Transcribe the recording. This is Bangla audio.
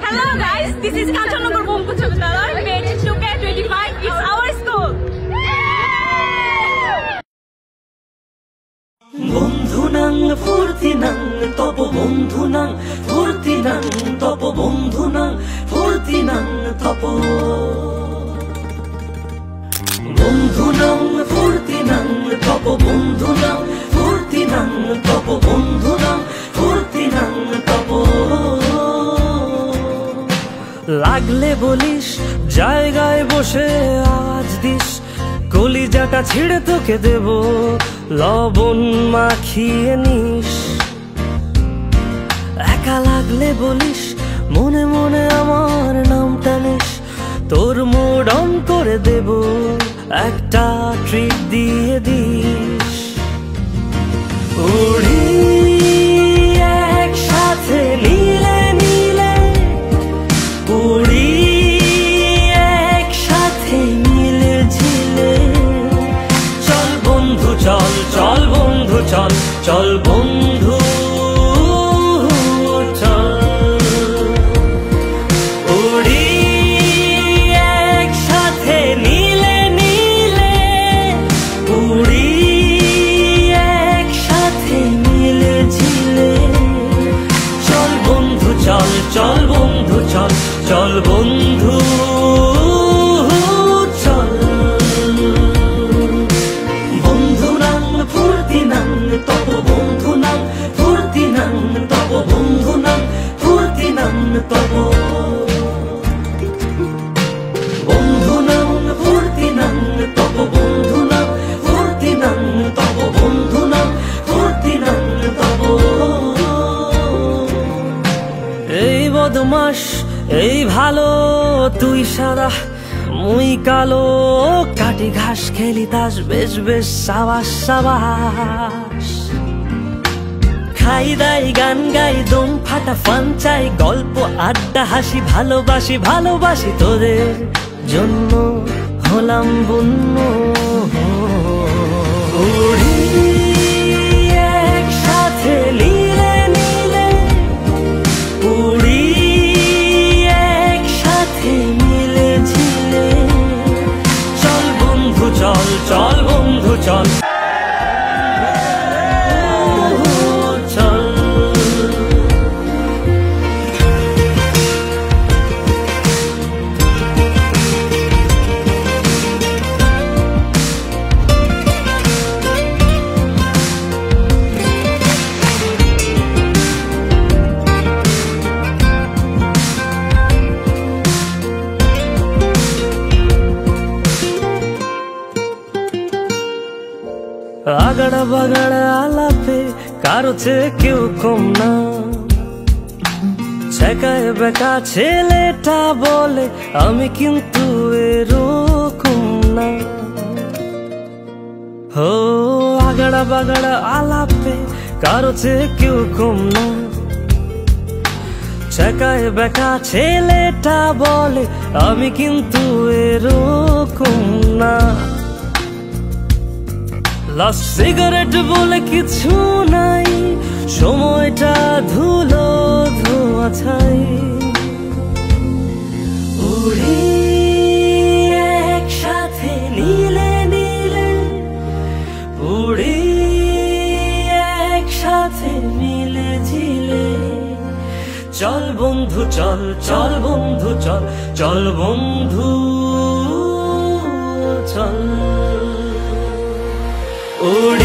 Hello guys, this is Kanchannagar Bomkucha Vidyalaya, batch 2K25. It's our school. বন্ধুনাং ফুর্তিনাং তপ বন্ধুনাং ফুর্তিনাং তপ বন্ধুনাং ফুর্তিনাং তপ বন্ধুনাং ফুর্তিনাং তপ বন্ধুনাং ফুর্তিনাং তপ বন্ধুনাং ফুর্তিনাং তপ লাগলে বলিস জায়গায় বসে আওয়াজ দিস কলিজাটা ছিঁড়ে তোকে দেব লবণ মাখিয়ে নিস একা লাগলে বলিস মনে মনে আমার নামটা নিস তোর মুড অন করে দেব একটা ট্রিট দিয়ে দিস উড়ি একসাথে নীলে নীলে উড়ি একসাথে মিলে ঝিলে চল বন্ধু চল চল বন্ধু চল চল বন্ধু চল উড়ি একসাথে নীলে নীলে উড়ি একসাথে মিলে ঝিলে চল বন্ধু চল চল বন্ধু চল চল বন্ধু চল বন্ধুনাং ফুর্তিনাং তপ বন্ধুনাং ফুর্তিনাং তপ বন্ধুনাং ফুর্তিনাং তপ বন্ধুনাং ফুর্তিনাং তপ বন্ধুনাং ফুর্তিনাং তপ বন্ধুনাং ফুর্তিনাং তপ এই বদমাস এই ভালো তুই সাদা মুই কালো কাটি ঘাস খেলি তাস বেশ বেশ সাবাস সাবাস খাই দাই গান গাই দম ফাটা ফান চাই গল্প আড্ডা হাসি ভালোবাসি ভালোবাসি তোদের জন্য হলাম বন্য উড়ি একসাথে নীলে নীলে উড়ি একসাথে মিলে ঝিলে চল বন্ধু চল চল বন্ধু চল চল আগাড়া বাগাড়া আলাপে কারো চেয়ে কেউ কম না ছেকায় বেকা ছেলেটা বলে আমি কিন্তু এরকম না হো আগাড়া বাগাড়া আলাপে কারো চেয়ে কেউ কম না ছেকায় বেকা ছেলেটা বলে আমি কিন্তু এরকম না লাস্ট সিগারেট বলে কিছু নাই সময়টা ধুলো ধোয়া ছাই উড়ি একসাথে নীলে নীলে উড়ি একসাথে মিলে ঝিলে চল বন্ধু চল চল বন্ধু চল চল বন্ধু চল উড়ি